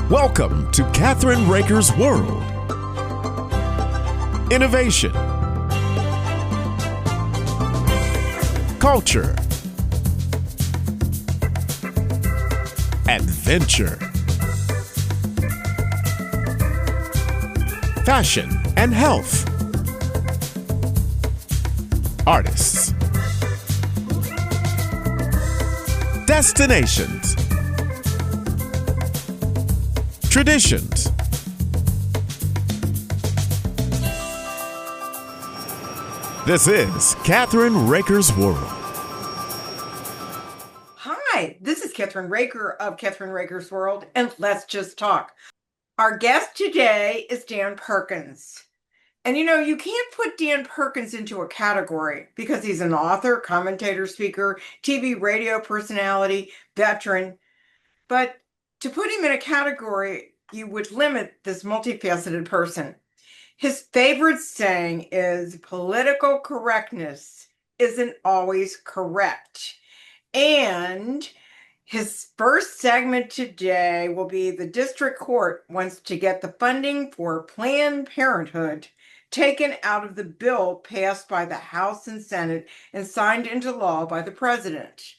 Welcome to Kathryn Raaker's World. Innovation, culture, adventure, fashion and health, artists, destinations, traditions. This is Kathryn Raaker's World. Hi, this is Kathryn Raaker of Kathryn Raaker's World, and let's just talk. Our guest today is Dan Perkins. And you can't put Dan Perkins into a category because he's an author, commentator, speaker, TV, radio personality, veteran. But to put him in a category, you would limit this multifaceted person. His favorite saying is political correctness isn't always correct. And his first segment today will be the district court wants to get the funding for Planned Parenthood taken out of the bill passed by the House and Senate and signed into law by the president.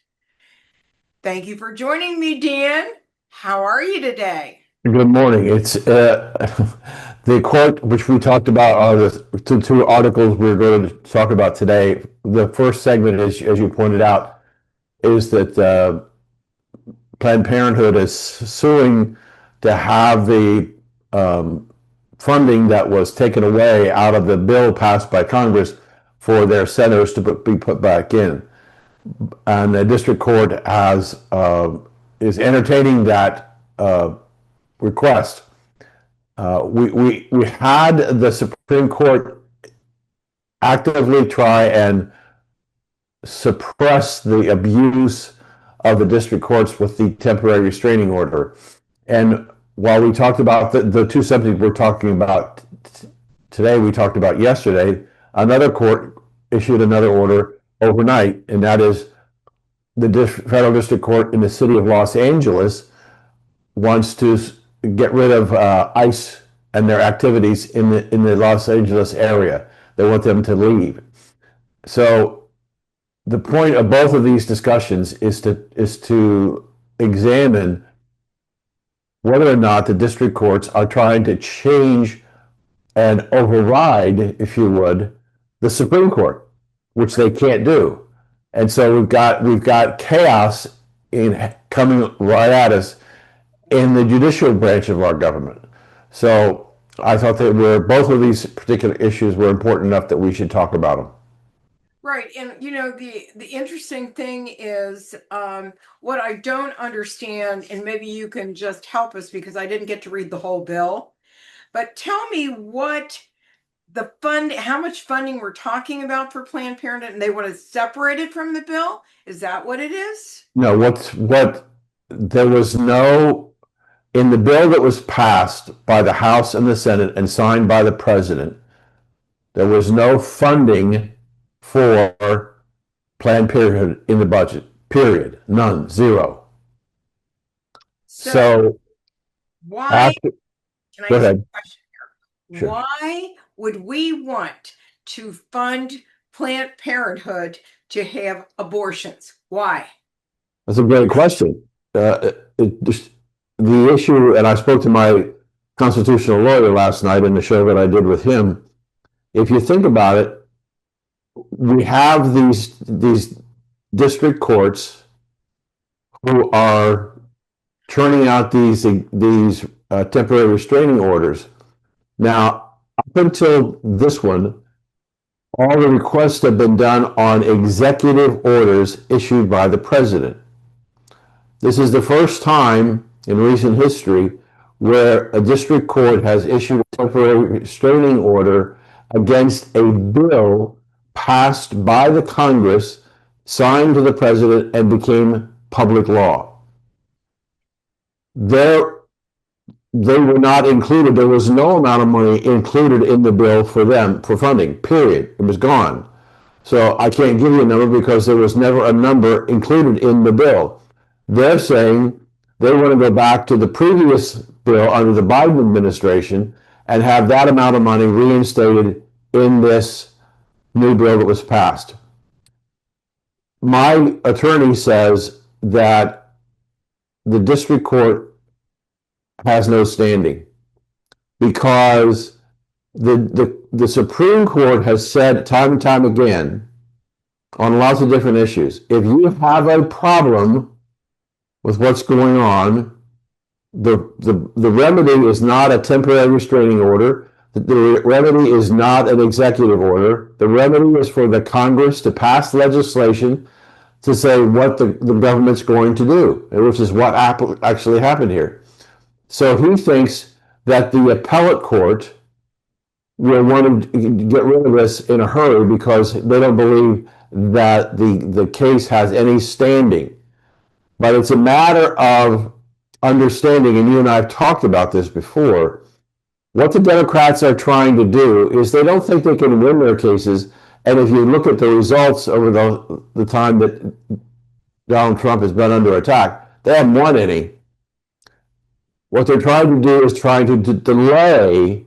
Thank you for joining me, Dan. How are you today? Good morning. It's the court, which we talked about, are the two articles we're going to talk about today. The first segment, as you pointed out, is that Planned Parenthood is suing to have the funding that was taken away out of the bill passed by Congress for their centers to be put back in. And the district court is entertaining that request. We had the Supreme Court actively try and suppress the abuse of the district courts with the temporary restraining order. And while we talked about the two subjects we're talking about today, we talked about yesterday, another court issued another order overnight, and that is the federal district court in the city of Los Angeles wants to get rid of ICE and their activities in the Los Angeles area. They want them to leave. So the point of both of these discussions is to examine whether or not the district courts are trying to change and override, if you would, the Supreme Court, which they can't do. And so we've got chaos coming right at us in the judicial branch of our government. So I thought that both of these particular issues were important enough that we should talk about them. Right. And, the interesting thing is what I don't understand, and maybe you can just help us because I didn't get to read the whole bill, but tell me what how much funding we're talking about for Planned Parenthood, and they want to separate it from the bill? Is that what it is? No, there was no, in the bill that was passed by the House and the Senate and signed by the president, there was no funding for Planned Parenthood in the budget, period. None, zero. So why, can I go ask ahead. a question here? Sure. Why would we want to fund Planned Parenthood to have abortions? Why? That's a great question. The issue, and I spoke to my constitutional lawyer last night in the show that I did with him. If you think about it, we have these district courts who are churning out these temporary restraining orders. Now, up until this one, all the requests have been done on executive orders issued by the president. This is the first time in recent history where a district court has issued a temporary restraining order against a bill passed by the Congress, signed to the president, and became public law. They were not included. There was no amount of money included in the bill for them, for funding, period. It was gone. So I can't give you a number because there was never a number included in the bill. They're saying They want to go back to the previous bill under the Biden administration and have that amount of money reinstated in this new bill that was passed. My attorney says that the district court has no standing because the Supreme Court has said time and time again on lots of different issues, if you have a problem with what's going on, the remedy is not a temporary restraining order. The remedy is not an executive order. The remedy is for the Congress to pass legislation to say what the government's going to do, which is what actually happened here. So he thinks that the appellate court will want to get rid of this in a hurry because they don't believe that the case has any standing. But it's a matter of understanding, and you and I have talked about this before. What the Democrats are trying to do is they don't think they can win their cases. And if you look at the results over the time that Donald Trump has been under attack, they haven't won any. What they're trying to do is trying to delay,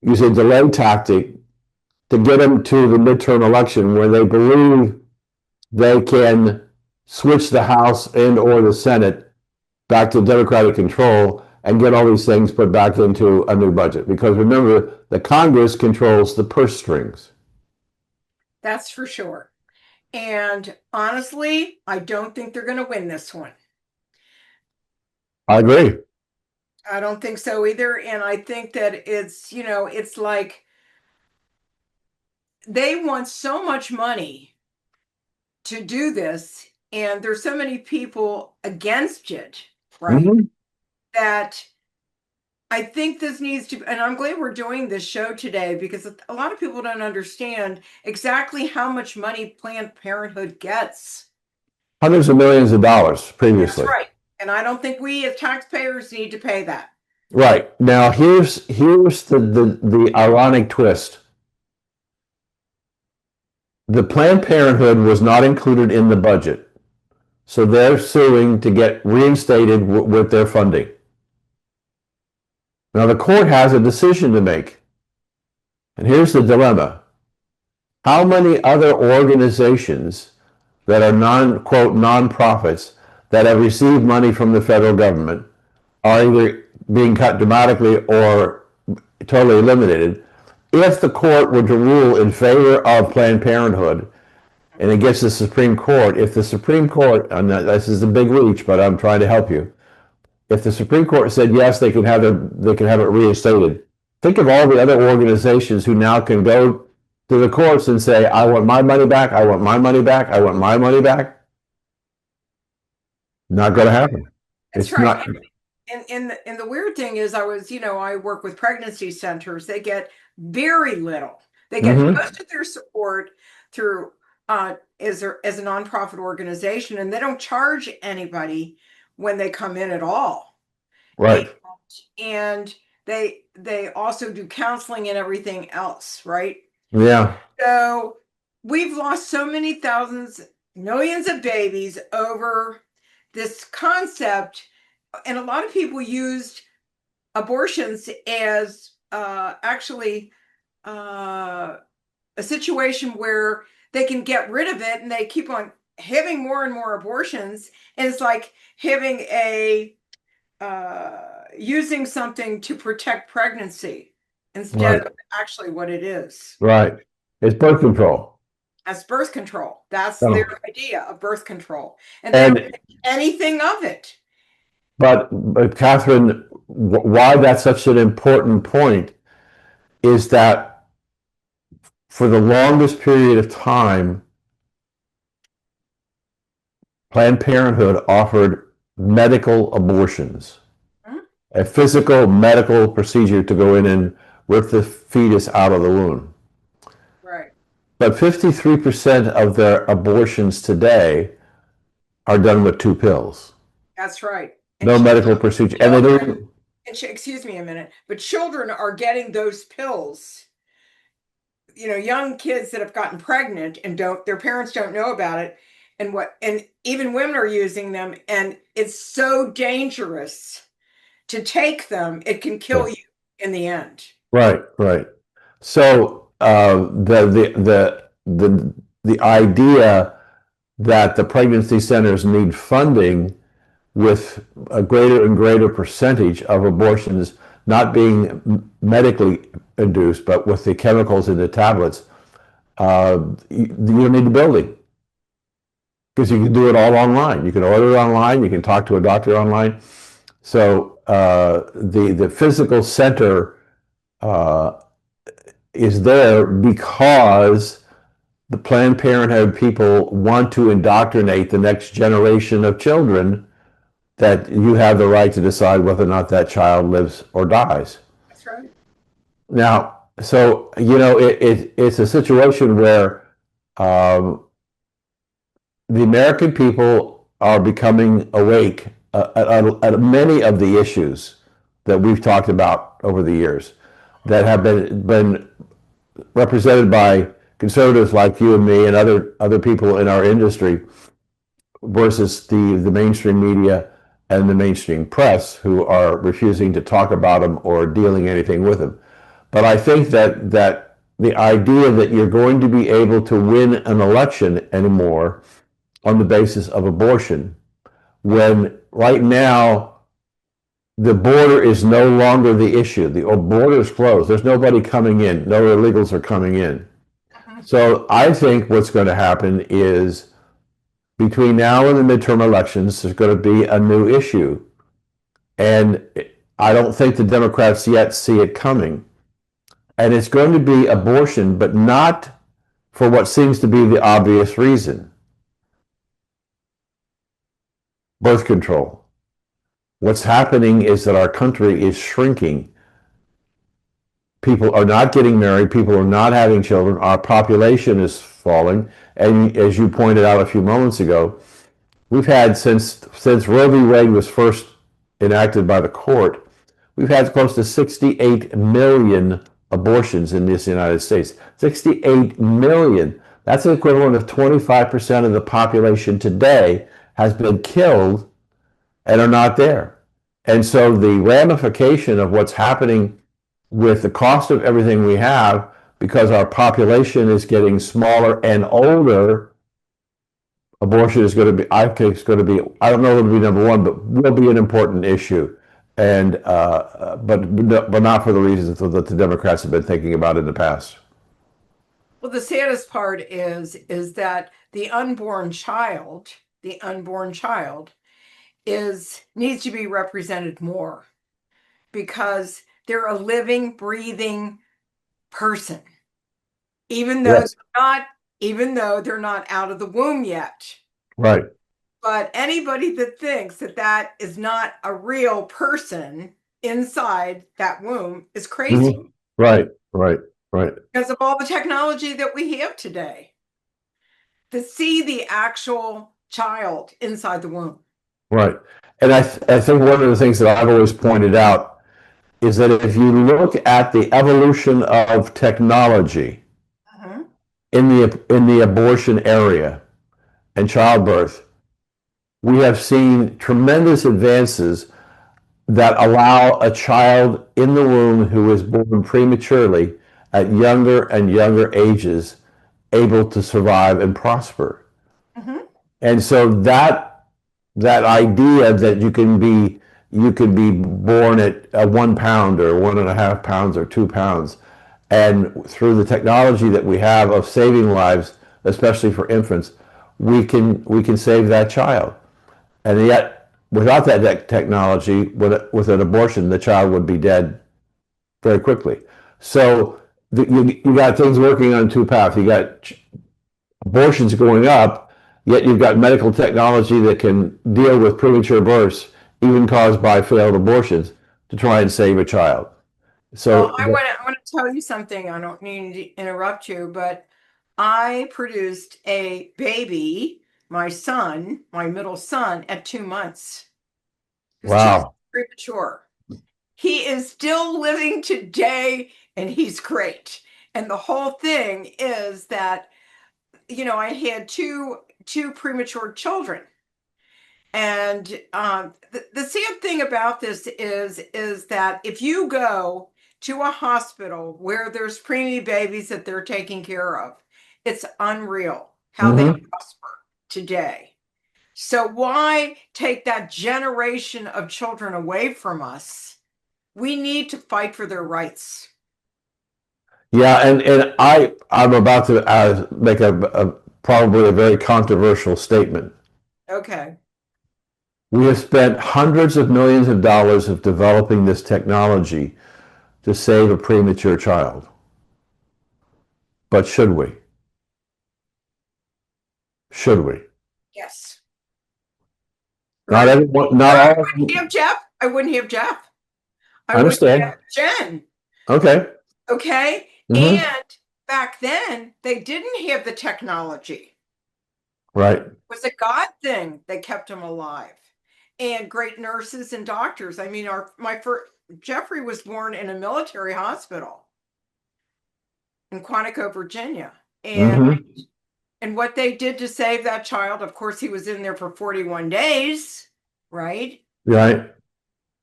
use a delay tactic to get them to the midterm election where they believe they can switch the House and or the Senate back to Democratic control and get all these things put back into a new budget. Because remember, the Congress controls the purse strings. That's for sure. And honestly, I don't think they're going to win this one. I agree. I don't think so either. And I think that it's, it's like they want so much money to do this. And there's so many people against it, right? Mhm. That I think this needs to, and I'm glad we're doing this show today because a lot of people don't understand exactly how much money Planned Parenthood gets. Hundreds of millions of dollars previously. That's right. And I don't think we as taxpayers need to pay that. Right. Now here's the ironic twist. The Planned Parenthood was not included in the budget. So they're suing to get reinstated with their funding. Now the court has a decision to make. And here's the dilemma. How many other organizations that are quote, nonprofits that have received money from the federal government are either being cut dramatically or totally eliminated? If the court were to rule in favor of Planned Parenthood, and it gets the Supreme Court, if the Supreme Court, and this is a big reach, but I'm trying to help you. If the Supreme Court said yes, they can have it reinstated. Think of all the other organizations who now can go to the courts and say, I want my money back, I want my money back, I want my money back. Not going to happen. That's right. And the weird thing is I work with pregnancy centers. They get very little. They get most of their support through as a nonprofit organization, and they don't charge anybody when they come in at all. Right. And they also do counseling and everything else, right? Yeah. So we've lost so many thousands, millions of babies over this concept. And a lot of people used abortions as actually a situation where they can get rid of it, and they keep on having more and more abortions. And it's like having using something to protect pregnancy instead of actually what it is. Right. It's birth control. That's birth control. That's their idea of birth control. And they don't think anything of it. But Kathryn, why that's such an important point is that for the longest period of time, Planned Parenthood offered medical abortions, a physical medical procedure to go in and rip the fetus out of the womb. Right. But 53% of their abortions today are done with 2 pills. That's right. No medical procedure. And they don't. Excuse me a minute, but children are getting those pills. Young kids that have gotten pregnant and their parents don't know about it, and even women are using them, and it's so dangerous to take them. It can kill you in the end. Right, right. So the idea that the pregnancy centers need funding with a greater and greater percentage of abortions not being medically induced, but with the chemicals in the tablets, you don't need the building because you can do it all online. You can order it online. You can talk to a doctor online. So the physical center is there because the Planned Parenthood people want to indoctrinate the next generation of children that you have the right to decide whether or not that child lives or dies. That's right. Now, so, it's a situation where the American people are becoming awake at many of the issues that we've talked about over the years that have been represented by conservatives like you and me and other people in our industry versus the mainstream media and the mainstream press who are refusing to talk about them or dealing anything with them. But I think that the idea that you're going to be able to win an election anymore on the basis of abortion, when right now the border is no longer the issue. The border is closed. There's nobody coming in. No illegals are coming in. So I think what's going to happen is between now and the midterm elections, there's going to be a new issue. And I don't think the Democrats yet see it coming. And it's going to be abortion, but not for what seems to be the obvious reason. Birth control. What's happening is that our country is shrinking. People are not getting married. People are not having children. Our population is falling. And as you pointed out a few moments ago, we've had since Roe v. Wade was first enacted by the court, we've had close to 68 million abortions in this United States. 68 million. That's the equivalent of 25% of the population today has been killed and are not there. And so the ramification of what's happening with the cost of everything we have, because our population is getting smaller and older, abortion is going to be, I think it's going to be, I don't know if it'll be number one, but will be an important issue. And but not for the reasons that the Democrats have been thinking about in the past. Well, the saddest part is that the unborn child needs to be represented more, because they're a living, breathing person, even though they're not out of the womb yet. Right. But anybody that thinks that is not a real person inside that womb is crazy. Mm-hmm. Right. Because of all the technology that we have today, to see the actual child inside the womb. Right. And I think one of the things that I've always pointed out is that if you look at the evolution of technology in the abortion area and childbirth, we have seen tremendous advances that allow a child in the womb who is born prematurely at younger and younger ages able to survive and prosper. And so that idea that you can be born at 1 pound or 1.5 pounds or 2 pounds, and through the technology that we have of saving lives, especially for infants, we can save that child. And yet, without that technology, with an abortion, the child would be dead very quickly. So you got things working on two paths. You got abortions going up, yet you've got medical technology that can deal with premature births, even caused by failed abortions, to try and save a child. So I want to tell you something. I don't mean to interrupt you, but I produced a baby, my son, my middle son, at 2 months. Wow. Premature. He is still living today, and he's great. And the whole thing is that, I had two two premature children. And the sad thing about this is that if you go to a hospital where there's preemie babies that they're taking care of, it's unreal how they prosper today. So why take that generation of children away from us? We need to fight for their rights. Yeah, and I'm about to make a probably a very controversial statement. Okay. We have spent hundreds of millions of dollars of developing this technology to save a premature child. But should we? Should we? Yes. Not everyone, not I all. wouldn't have Jeff. I wouldn't have Jeff. I understand. Wouldn't have Jen. Okay. Okay. And back then, they didn't have the technology. Right. It was a God thing that kept them alive. And great nurses and doctors. I mean, Jeffrey was born in a military hospital in Quantico, Virginia. And what they did to save that child, of course, he was in there for 41 days, right? Right.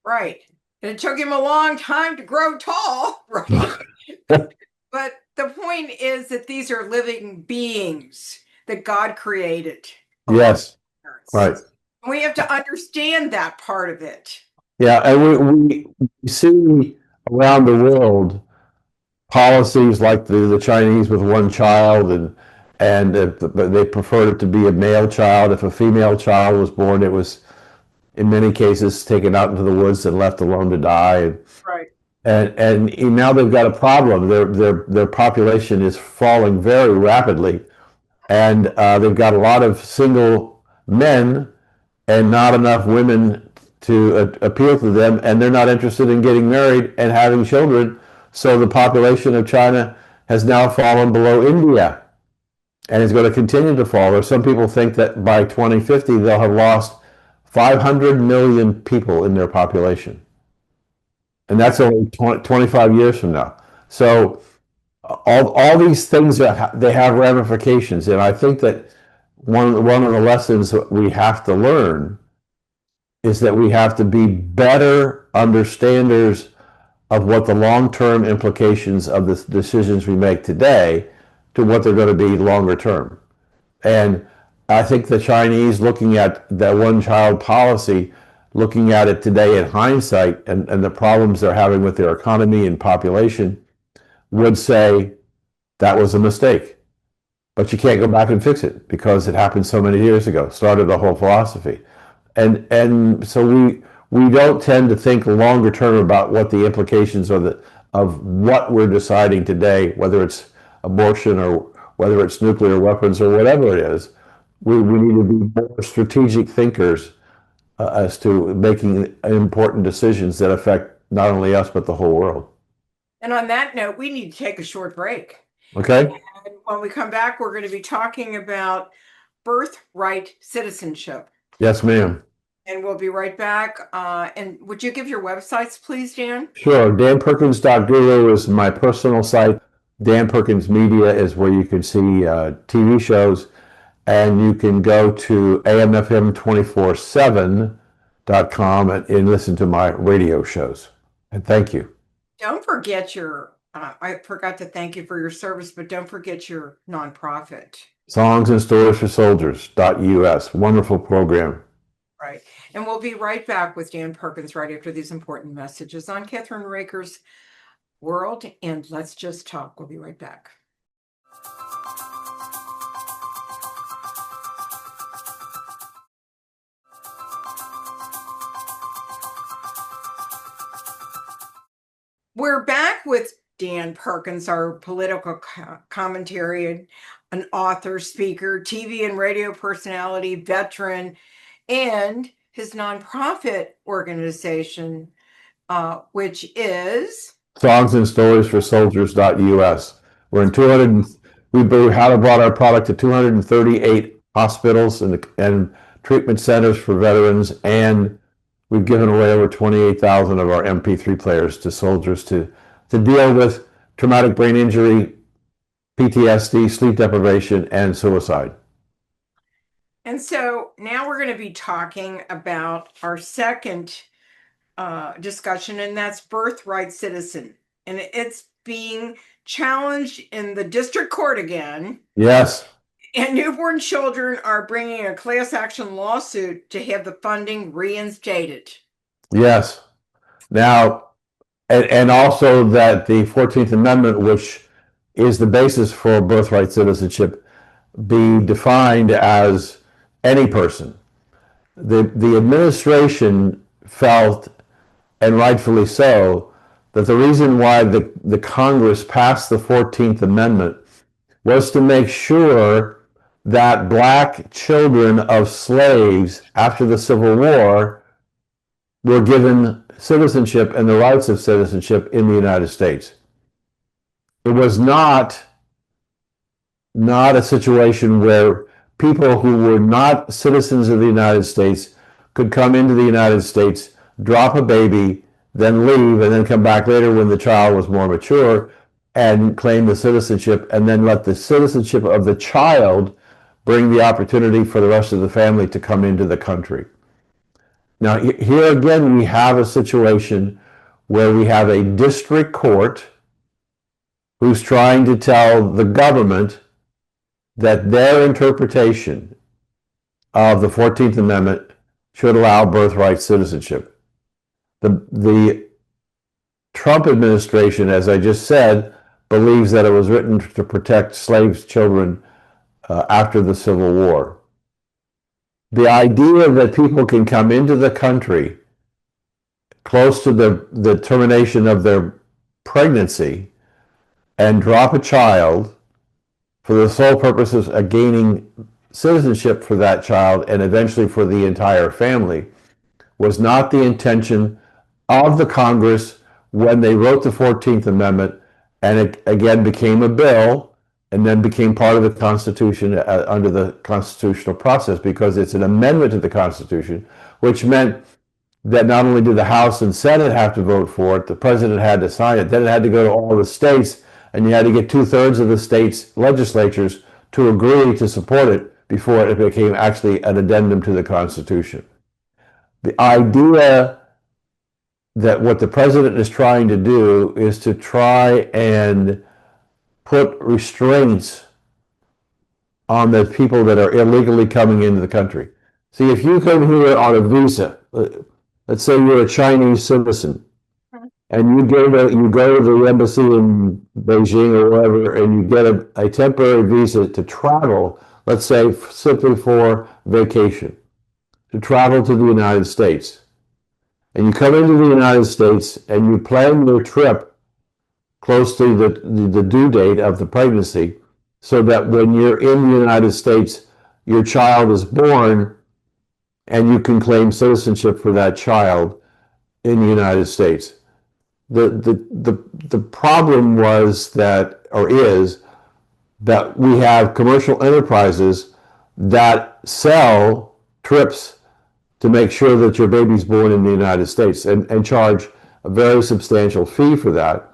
Right. And it took him a long time to grow tall, right? But the point is that these are living beings that God created. Yes. Right. We have to understand that part of it. Yeah, and we see around the world policies like the Chinese with one child, and they preferred it to be a male child. If a female child was born, it was in many cases taken out into the woods and left alone to die. Right. And now they've got a problem. Their population is falling very rapidly, and they've got a lot of single men and not enough women to appeal to them, and they're not interested in getting married and having children. So the population of China has now fallen below India, and is going to continue to fall. Or some people think that by 2050 they'll have lost 500 million people in their population, and that's only 25 years from now. So all these things they have ramifications, and I think that one of the lessons that we have to learn is that we have to be better understanders of what the long-term implications of the decisions we make today to what they're going to be longer term. And I think the Chinese, looking at that one-child policy, looking at it today in hindsight, and the problems they're having with their economy and population, would say that was a mistake. But you can't go back and fix it because it happened so many years ago, started the whole philosophy. And so we don't tend to think longer term about what the implications are of what we're deciding today, whether it's abortion or whether it's nuclear weapons or whatever it is. We need to be more strategic thinkers as to making important decisions that affect not only us, but the whole world. And on that note, we need to take a short break. Okay. And when we come back, we're going to be talking about birthright citizenship. Yes, ma'am. And we'll be right back. And would you give your websites, please, Dan? Sure. DanPerkins.guru is my personal site. Dan Perkins Media is where you can see TV shows. And you can go to amfm247.com and listen to my radio shows. And thank you. Don't forget I forgot to thank you for your service, but don't forget your nonprofit. Songs and Stories for Soldiers.us. Wonderful program. Right. And we'll be right back with Dan Perkins right after these important messages on Kathryn Raaker's World. And let's just talk. We'll be right back. We're back with Dan Perkins, our political commentary, an author, speaker, TV and radio personality, veteran, and his nonprofit organization, which is Songs and Stories for Soldiers.us. We're in we have brought our product to 238 hospitals and treatment centers for veterans, and we've given away over 28,000 of our MP3 players to soldiers to deal with traumatic brain injury, PTSD, sleep deprivation, and suicide. And so now we're going to be talking about our second discussion, and that's birthright citizen. And it's being challenged in the district court again. Yes. And newborn children are bringing a class action lawsuit to have the funding reinstated. Yes. Now, and also that the 14th Amendment, which is the basis for birthright citizenship, be defined as any person. The administration felt, and rightfully so, that the reason why the Congress passed the 14th Amendment was to make sure that black children of slaves after the Civil War were given citizenship and the rights of citizenship in the United States. It was not a situation where people who were not citizens of the United States could come into the United States, drop a baby, then leave, and then come back later when the child was more mature and claim the citizenship, and then let the citizenship of the child bring the opportunity for the rest of the family to come into the country. Now, here again, we have a situation where we have a district court who's trying to tell the government that their interpretation of the 14th Amendment should allow birthright citizenship. The Trump administration, as I just said, believes that it was written to protect slave children after the Civil War. The idea that people can come into the country close to the termination of their pregnancy and drop a child for the sole purposes of gaining citizenship for that child and eventually for the entire family was not the intention of the Congress when they wrote the 14th Amendment, and it again became a bill and then became part of the Constitution under the constitutional process, because it's an amendment to the Constitution, which meant that not only did the House and Senate have to vote for it, the president had to sign it, then it had to go to all the states, and you had to get 2/3 of the states' legislatures to agree to support it before it became actually an addendum to the Constitution. The idea that what the president is trying to do is to try and put restraints on the people that are illegally coming into the country. See, if you come here on a visa, let's say you're a Chinese citizen, and you go to the embassy in Beijing or wherever, and you get a temporary visa to travel, let's say simply for vacation, to travel to the United States. And you come into the United States and you plan your trip close to the due date of the pregnancy, so that when you're in the United States, your child is born and you can claim citizenship for that child in the United States. The problem was that, or is, that we have commercial enterprises that sell trips to make sure that your baby's born in the United States and charge a very substantial fee for that.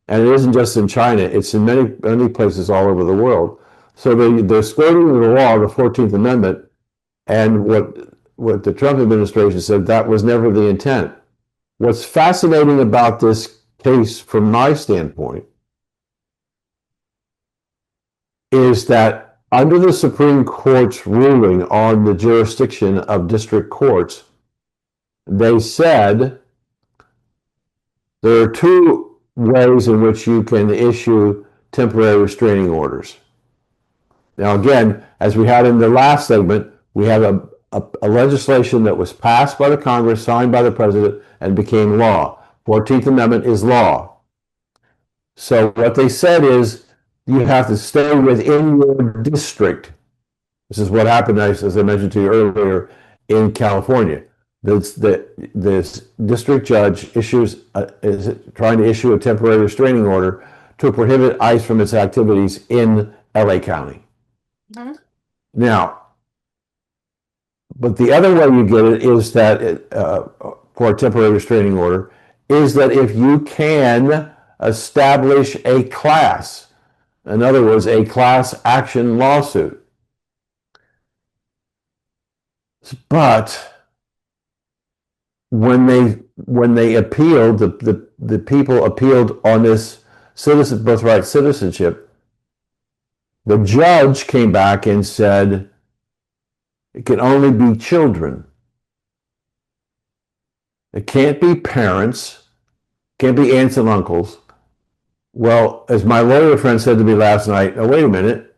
And it isn't just in China, it's in many places all over the world. So they're skirting the law, the 14th Amendment, and what the Trump administration said, that was never the intent. What's fascinating about this case from my standpoint is that under the Supreme Court's ruling on the jurisdiction of district courts, they said there are two ways in which you can issue temporary restraining orders. Now, again, as we had in the last segment, we have a legislation that was passed by the Congress, signed by the president, and became law. 14th Amendment is law. So what they said is you have to stay within your district. This is what happened, as I mentioned to you earlier, in California. This district judge is trying to issue a temporary restraining order to prohibit ICE from its activities in LA County. Mm-hmm. Now, but the other way you get it is that for a temporary restraining order is that if you can establish a class, in other words, a class action lawsuit. But when they appealed, the people appealed on this birthright citizenship, the judge came back and said it can only be children. It can't be parents, can't be aunts and uncles. Well, as my lawyer friend said to me last night, oh, wait a minute.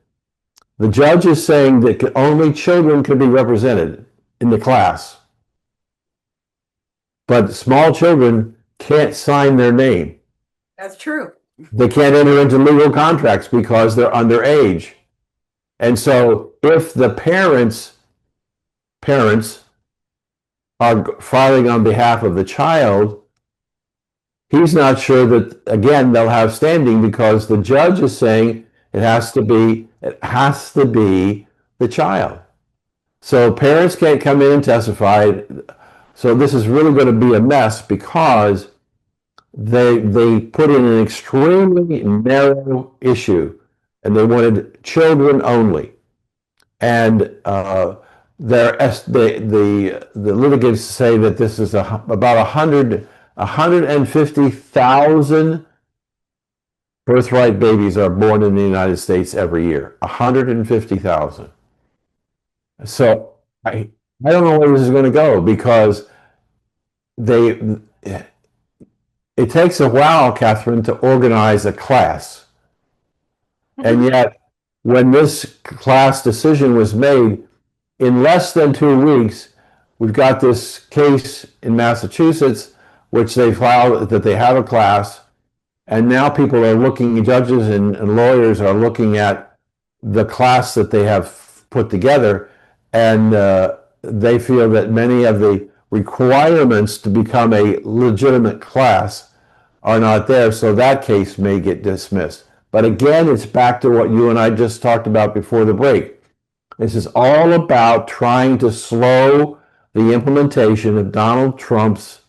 The judge is saying that only children can be represented in the class. But small children can't sign their name. That's true. They can't enter into legal contracts because they're underage. And so if the parents are filing on behalf of the child, he's not sure that, again, they'll have standing because the judge is saying it has to be the child. So parents can't come in and testify. So this is really going to be a mess because they put in an extremely narrow issue and they wanted children only. And the litigants say that this is about 150,000 birthright babies are born in the United States every year. 150,000. So I don't know where this is going to go because it takes a while, Kathryn, to organize a class. And yet, when this class decision was made, in less than 2 weeks, we've got this case in Massachusetts, which they filed that they have a class. And now people are looking, judges and lawyers are looking at the class that they have put together. And they feel that many of the requirements to become a legitimate class are not there. So that case may get dismissed. But again, it's back to what you and I just talked about before the break. This is all about trying to slow the implementation of Donald Trump's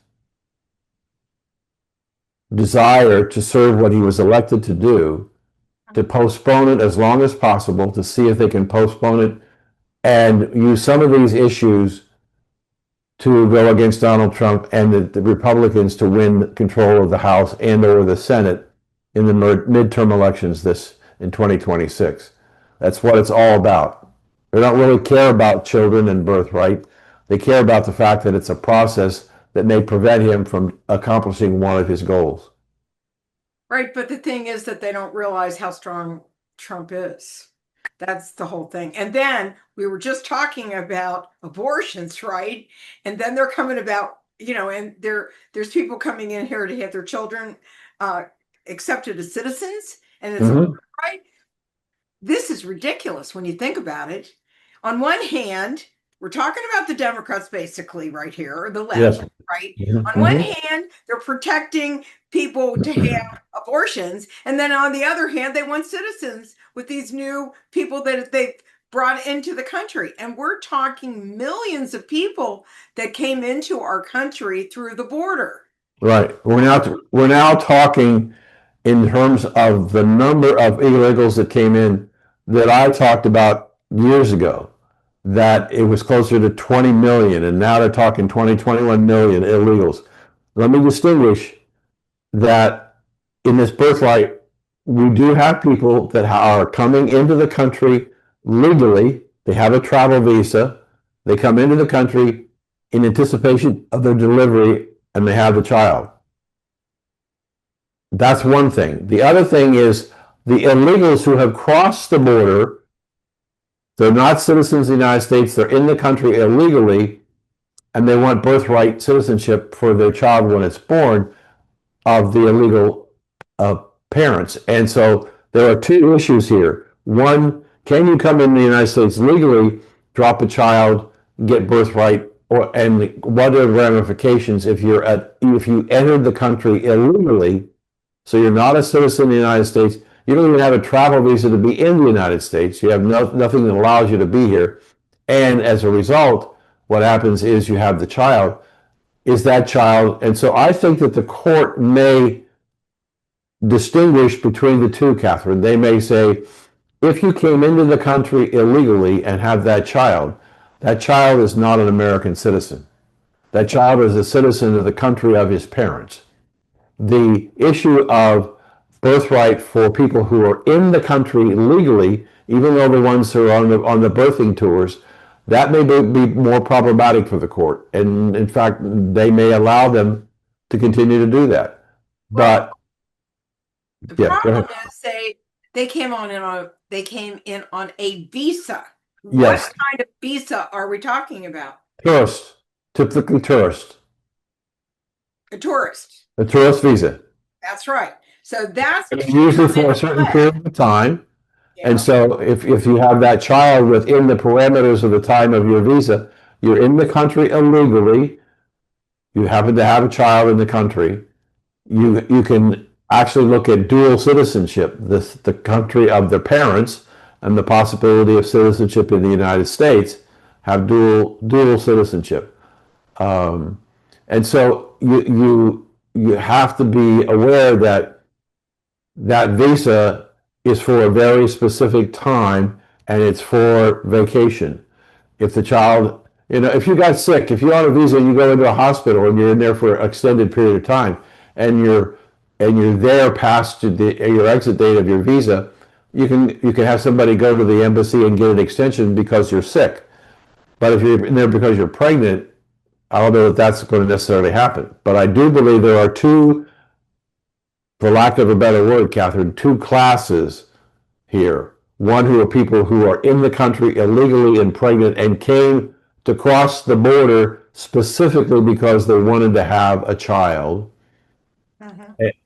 desire to serve what he was elected to do, to postpone it as long as possible, to see if they can postpone it and use some of these issues to go against Donald Trump and the Republicans to win control of the House and or the Senate in the midterm elections in 2026. That's what it's all about. They don't really care about children and birthright. They care about the fact that it's a process that may prevent him from accomplishing one of his goals. Right, but the thing is that they don't realize how strong Trump is. That's the whole thing. And then we were just talking about abortions, right? And then they're coming about, and there's people coming in here to have their children accepted as citizens, and it's right. This is ridiculous when you think about it. On one hand, we're talking about the Democrats basically right here, or the left, yes. Right? On one hand, they're protecting people to have abortions. And then on the other hand, they want citizens with these new people that they've brought into the country. And we're talking millions of people that came into our country through the border. Right. We're now talking in terms of the number of illegals that came in that I talked about years ago, that it was closer to 20 million, and now they're talking 21 million illegals. Let me distinguish that in this birthright, we do have people that are coming into the country legally. They have a travel visa. They come into the country in anticipation of their delivery, and they have the child. That's one thing. The other thing is the illegals who have crossed the border. They're not citizens of the United States. They're in the country illegally, and they want birthright citizenship for their child when it's born of the illegal parents. And so there are two issues here. One, can you come in the United States legally, drop a child, get birthright, and what are the ramifications if you entered the country illegally, so you're not a citizen of the United States, you don't even have a travel visa to be in the United States. You have nothing that allows you to be here. And as a result, what happens is you have the child, and so I think that the court may distinguish between the two, Kathryn. They may say, if you came into the country illegally and have that child, that child is not an American citizen. That child is a citizen of the country of his parents. The issue of birthright for people who are in the country legally, even though the ones who are on the birthing tours, that may be more problematic for the court. And in fact, they may allow them to continue to do that. But the yeah, go problem ahead. is they came in on a visa. Yes, What kind of visa are we talking about? tourist, typically tourist, A tourist. a tourist visa. That's right. So that's And usually for a certain period of time. And Yeah. so if you have that child within the parameters of the time of your visa, you're in the country illegally, you happen to have a child in the country, you can actually look at dual citizenship, the country of their parents and the possibility of citizenship in the United States, have dual citizenship. And so you have to be aware that that visa is for a very specific time and it's for vacation. If the child, if you got sick, if you're on a visa and you go into a hospital and you're in there for an extended period of time and you're there past your exit date of your visa, you can have somebody go to the embassy and get an extension because you're sick. But if you're in there because you're pregnant, I don't know that that's going to necessarily happen. But I do believe there are two, for lack of a better word, Kathryn, two classes here. One who are people who are in the country illegally and pregnant and came to cross the border specifically because they wanted to have a child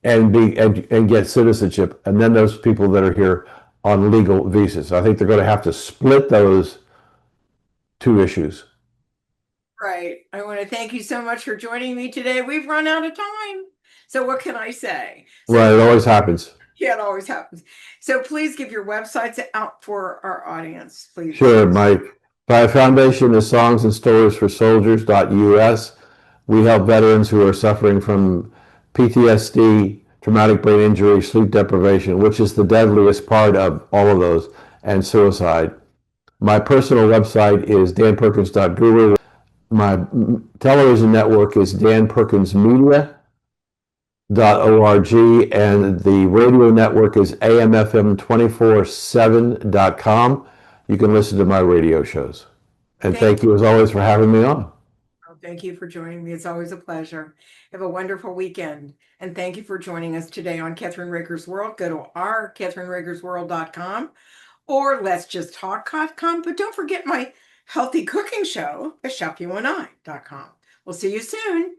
and get citizenship. And then those people that are here on legal visas. I think they're going to have to split those two issues. Right. I want to thank you so much for joining me today. We've run out of time. So what can I say? Right, it always happens. Yeah, it always happens. So please give your websites out for our audience, please. Sure. My foundation is Songs and Stories for Soldiers.us. We help veterans who are suffering from PTSD, traumatic brain injury, sleep deprivation, which is the deadliest part of all of those, and suicide. My personal website is danperkins.guru. My television network is danperkinsmedia.org, and the radio network is amfm247.com. You can listen to my radio shows. And thank you as always for having me on. Oh, thank you for joining me. It's always a pleasure. Have a wonderful weekend. And thank you for joining us today on Kathryn Raaker's World. Go to our KathrynRaakersWorld.com or Let's Just Talk.com. But don't forget my healthy cooking show at ShopYouAndI.com. We'll see you soon.